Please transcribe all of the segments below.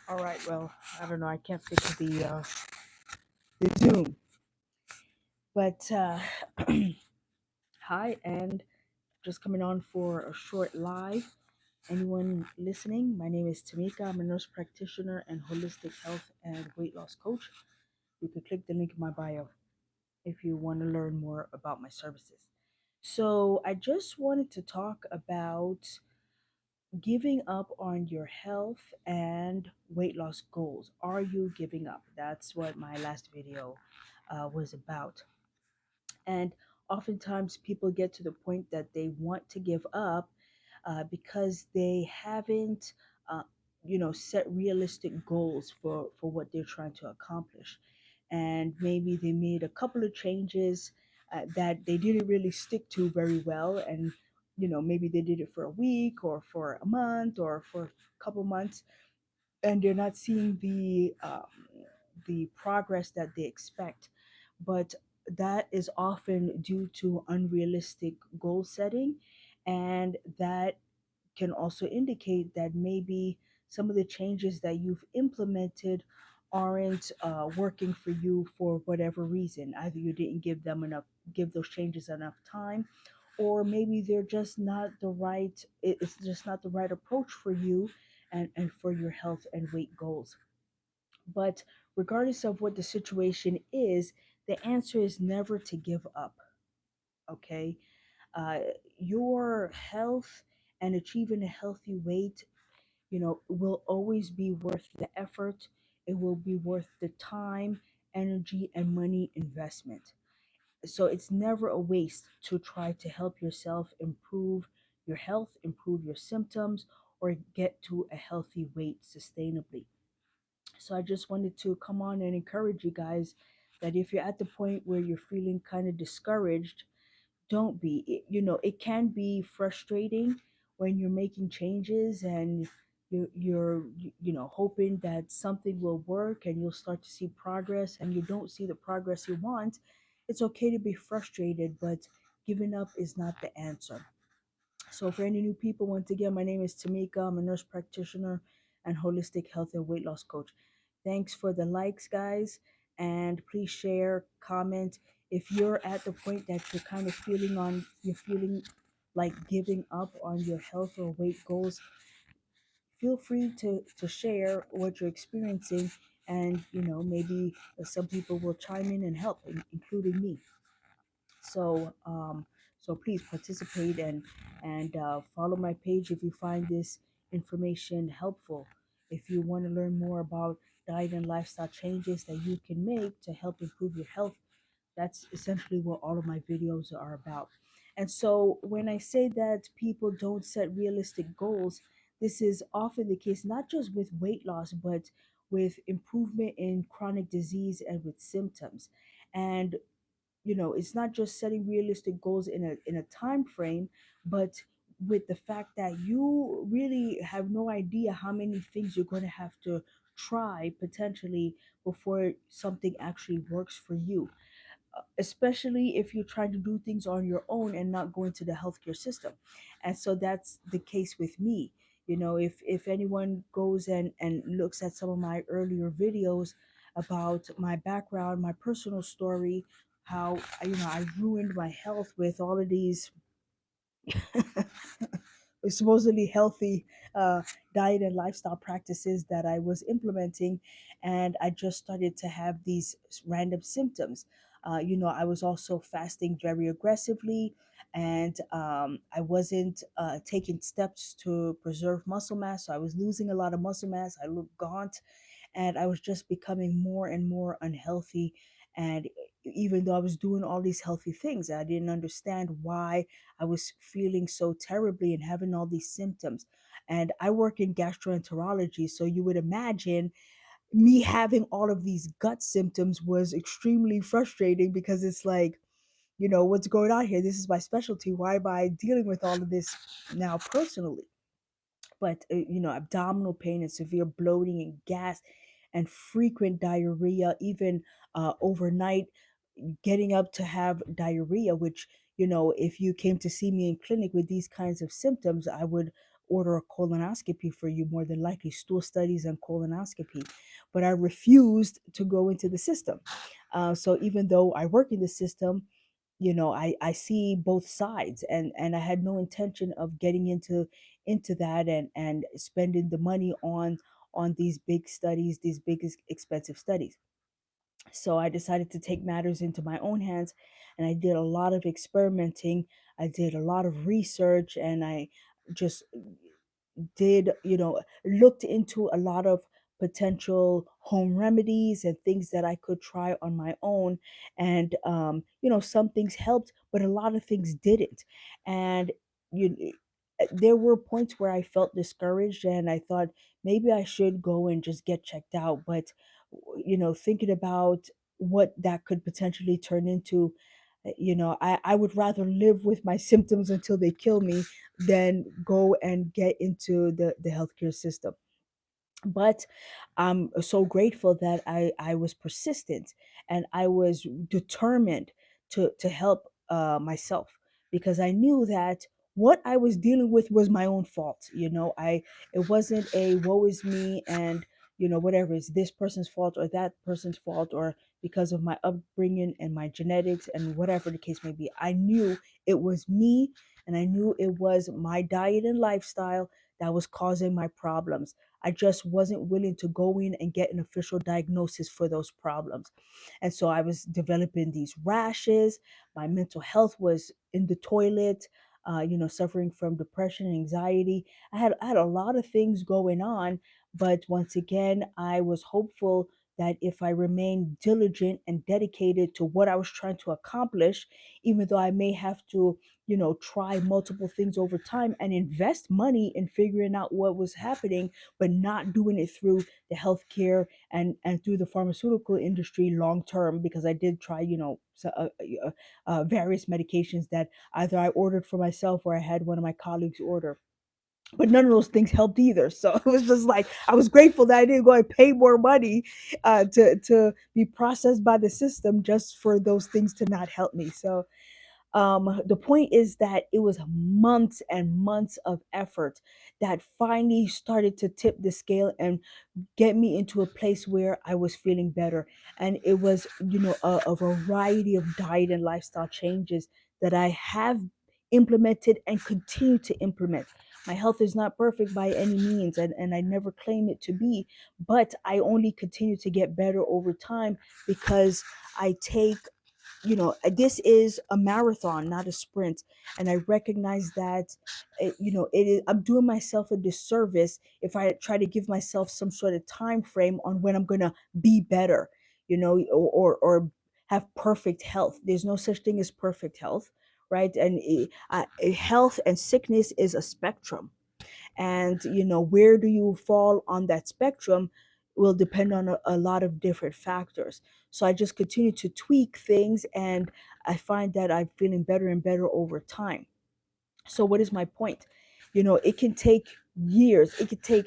All right. Well, I don't know. I can't fix the Zoom, but hi, and just coming on for a short live. Anyone listening? My name is Tamika. I'm a nurse practitioner and holistic health and weight loss coach. You can click the link in my bio if you want to learn more about my services. So, I just wanted to talk about giving up on your health and weight loss goals. Are you giving up? That's what my last video was about. And oftentimes people get to the point that they want to give up because they haven't, uh, set realistic goals for what they're trying to accomplish. And maybe they made a couple of changes that they didn't really stick to very well. And, maybe they did it for a week or for a month or for a couple months, and they're not seeing the progress that they expect. But that is often due to unrealistic goal setting, and that can also indicate that maybe some of the changes that you've implemented aren't working for you for whatever reason. Either you didn't give those changes enough time, or maybe they're just not the right. It's just not the right approach for you and for your health and weight goals. But regardless of what the situation is, the answer is never to give up. Okay, uh, your health and achieving a healthy weight, will always be worth the effort. It will be worth the time, energy, and money investment. So it's never a waste to try to help yourself improve your health, improve your symptoms, or get to a healthy weight sustainably. So I just wanted to come on and encourage you guys that if you're at the point where you're feeling kind of discouraged, don't be. It can be frustrating when you're making changes and you're hoping that something will work and you'll start to see progress and you don't see the progress you want. It's okay to be frustrated, but giving up is not the answer. So, for any new people, once again, my name is Tamika. I'm a nurse practitioner and holistic health and weight loss coach. Thanks for the likes, guys, and please share, comment. If you're at the point that you're feeling like giving up on your health or weight goals, feel free to share what you're experiencing, and maybe some people will chime in and help, including me. So please participate and follow my page if you find this information helpful. If you want to learn more about diet and lifestyle changes that you can make to help improve your health, that's essentially what all of my videos are about. And so when I say that people don't set realistic goals, this is often the case not just with weight loss, but with improvement in chronic disease and with symptoms. And it's not just setting realistic goals in a time frame, but with the fact that you really have no idea how many things you're going to have to try potentially before something actually works for you, especially if you're trying to do things on your own and not going to the healthcare system. And so that's the case with me. If anyone goes and looks at some of my earlier videos about my background, my personal story, how I ruined my health with all of these supposedly healthy uh, diet and lifestyle practices that I was implementing, and I just started to have these random symptoms. I was also fasting very aggressively, and I wasn't taking steps to preserve muscle mass. So I was losing a lot of muscle mass. I looked gaunt, and I was just becoming more and more unhealthy. And even though I was doing all these healthy things, I didn't understand why I was feeling so terribly and having all these symptoms. And I work in gastroenterology, so you would imagine me having all of these gut symptoms was extremely frustrating because it's like, what's going on here? This is my specialty. Why am I dealing with all of this now personally? But abdominal pain and severe bloating and gas and frequent diarrhea, even overnight, getting up to have diarrhea, which if you came to see me in clinic with these kinds of symptoms, I would order a colonoscopy for you, more than likely stool studies and colonoscopy. But I refused to go into the system. So even though I work in the system, I see both sides, and I had no intention of getting into that, and spending the money on these big studies, these big expensive studies. So I decided to take matters into my own hands, and I did a lot of experimenting. I did a lot of research, and I just did, looked into a lot of potential home remedies and things that I could try on my own. And, some things helped, but a lot of things didn't. And you, there were points where I felt discouraged, and I thought maybe I should go and just get checked out. But, thinking about what that could potentially turn into, I would rather live with my symptoms until they kill me than go and get into the healthcare system. But I'm so grateful that I was persistent, and I was determined to help myself, because I knew that what I was dealing with was my own fault. It wasn't a woe is me, and whatever, it's this person's fault or that person's fault, or because of my upbringing and my genetics and whatever the case may be. I knew it was me, and I knew it was my diet and lifestyle that was causing my problems. I just wasn't willing to go in and get an official diagnosis for those problems. And so I was developing these rashes. My mental health was in the toilet, suffering from depression and anxiety. I had a lot of things going on, but once again, I was hopeful that if I remained diligent and dedicated to what I was trying to accomplish, even though I may have to, try multiple things over time and invest money in figuring out what was happening, but not doing it through the healthcare and through the pharmaceutical industry long term, because I did try, various medications that either I ordered for myself or I had one of my colleagues order. But none of those things helped either. So it was just like I was grateful that I didn't go and pay more money to be processed by the system just for those things to not help me. So the point is that it was months and months of effort that finally started to tip the scale and get me into a place where I was feeling better. And it was, a variety of diet and lifestyle changes that I have implemented and continue to implement. My health is not perfect by any means, and I never claim it to be, but I only continue to get better over time because I take, this is a marathon, not a sprint. And I recognize that it is, I'm doing myself a disservice if I try to give myself some sort of time frame on when I'm going to be better, or have perfect health. There's no such thing as perfect health, right? And health and sickness is a spectrum, and where do you fall on that spectrum will depend on a lot of different factors. So I just continue to tweak things, and I find that I'm feeling better and better over time. So what is my point? It can take years, it could take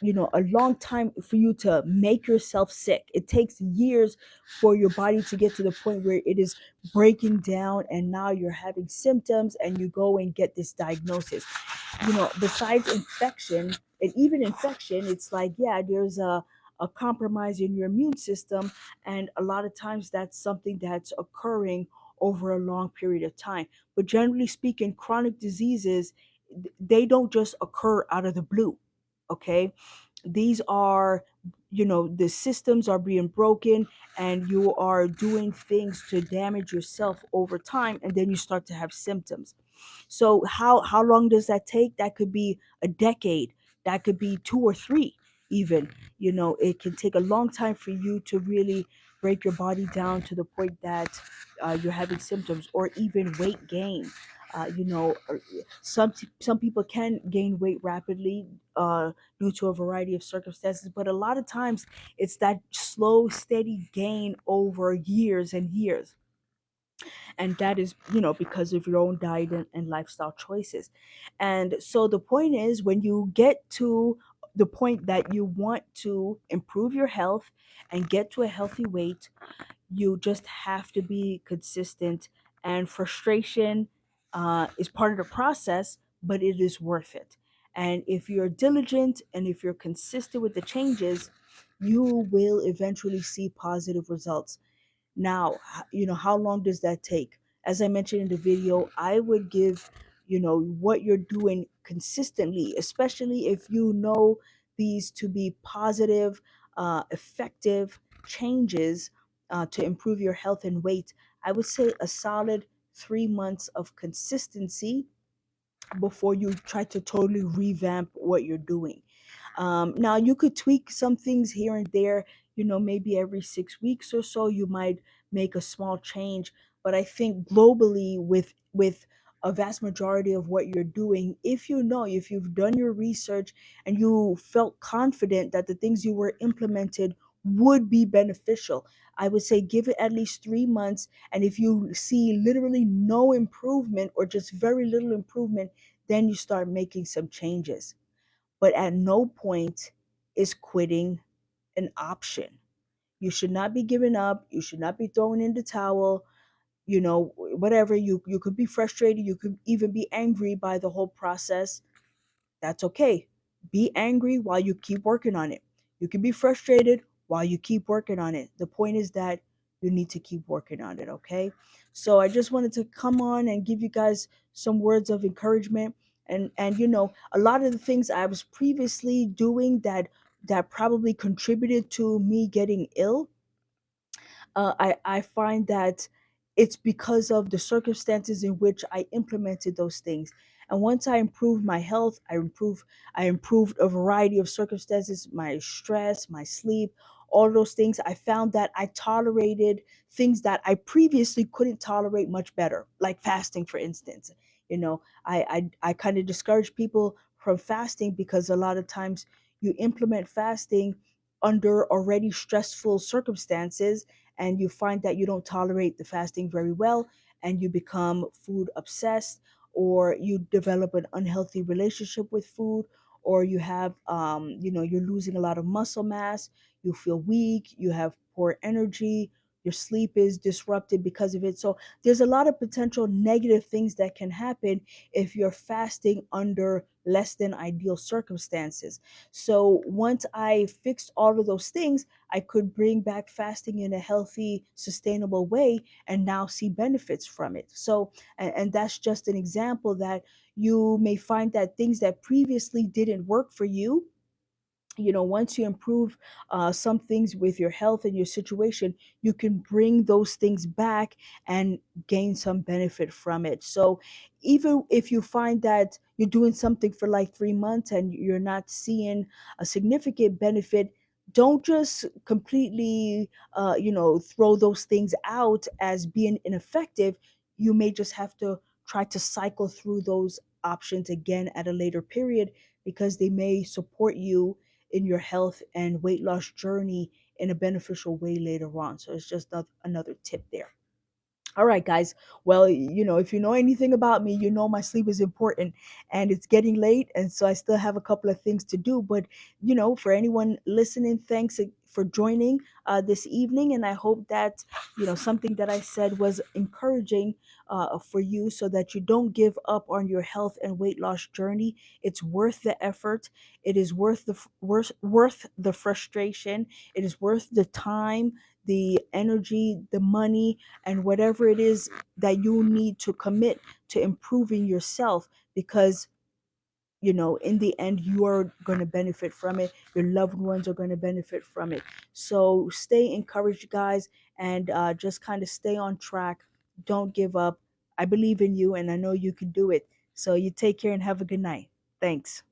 a long time for you to make yourself sick. It takes years for your body to get to the point where it is breaking down, and now you're having symptoms, and you go and get this diagnosis. Besides infection, and even infection, it's like, yeah, there's a compromise in your immune system, and a lot of times that's something that's occurring over a long period of time. But generally speaking, chronic diseases, they don't just occur out of the blue. Okay, these are, the systems are being broken, and you are doing things to damage yourself over time, and then you start to have symptoms. So how long does that take? That could be a decade. That could be 2 or 3 even. It can take a long time for you to really break your body down to the point that you're having symptoms, or even weight gain. Some people can gain weight rapidly due to a variety of circumstances, but a lot of times it's that slow, steady gain over years and years, and that is, because of your own diet and lifestyle choices. And so the point is, when you get to the point that you want to improve your health and get to a healthy weight, you just have to be consistent. And frustration is part of the process, but it is worth it. And if you're diligent and if you're consistent with the changes, you will eventually see positive results. Now, how long does that take? As I mentioned in the video, I would give, what you're doing consistently, especially if you know these to be positive, effective changes to improve your health and weight. I would say a solid 3 months of consistency before you try to totally revamp what you're doing. Now you could tweak some things here and there, maybe every 6 weeks or so, you might make a small change. But I think globally, with a vast majority of what you're doing, if you've done your research and you felt confident that the things you were implemented would be beneficial, I would say give it at least 3 months. And if you see literally no improvement or just very little improvement, then you start making some changes. But at no point is quitting an option. You should not be giving up. You should not be throwing in the towel. Whatever, you could be frustrated. You could even be angry by the whole process. That's okay. Be angry while you keep working on it. You can be frustrated while you keep working on it. The point is that you need to keep working on it, okay? So I just wanted to come on and give you guys some words of encouragement. And a lot of the things I was previously doing that probably contributed to me getting ill, I find that it's because of the circumstances in which I implemented those things. And once I improved my health, I improved a variety of circumstances, my stress, my sleep, all those things. I found that I tolerated things that I previously couldn't tolerate much better, like fasting, for instance. I kind of discourage people from fasting because a lot of times you implement fasting under already stressful circumstances, and you find that you don't tolerate the fasting very well, and you become food obsessed, or you develop an unhealthy relationship with food, or you have you're losing a lot of muscle mass, you feel weak, you have poor energy, your sleep is disrupted because of it. So there's a lot of potential negative things that can happen if you're fasting under less than ideal circumstances. So once I fixed all of those things, I could bring back fasting in a healthy, sustainable way and now see benefits from it. So, and that's just an example that you may find that things that previously didn't work for you, once you improve some things with your health and your situation, you can bring those things back and gain some benefit from it. So even if you find that you're doing something for like 3 months and you're not seeing a significant benefit, don't just completely throw those things out as being ineffective. You may just have to try to cycle through those options again at a later period, because they may support you in your health and weight loss journey in a beneficial way later on. So it's just another tip there. All right, guys. Well, if you know anything about me, you know my sleep is important, and it's getting late. And so I still have a couple of things to do. But, for anyone listening, thanks for joining this evening. And I hope that, something that I said was encouraging for you, so that you don't give up on your health and weight loss journey. It's worth the effort. It is worth the frustration. It is worth the time, the energy, the money, and whatever it is that you need to commit to improving yourself, because in the end you are going to benefit from it, your loved ones are going to benefit from it. So stay encouraged, guys, and just kind of stay on track. Don't give up. I believe in you and I know you can do it. So you take care and have a good night. Thanks.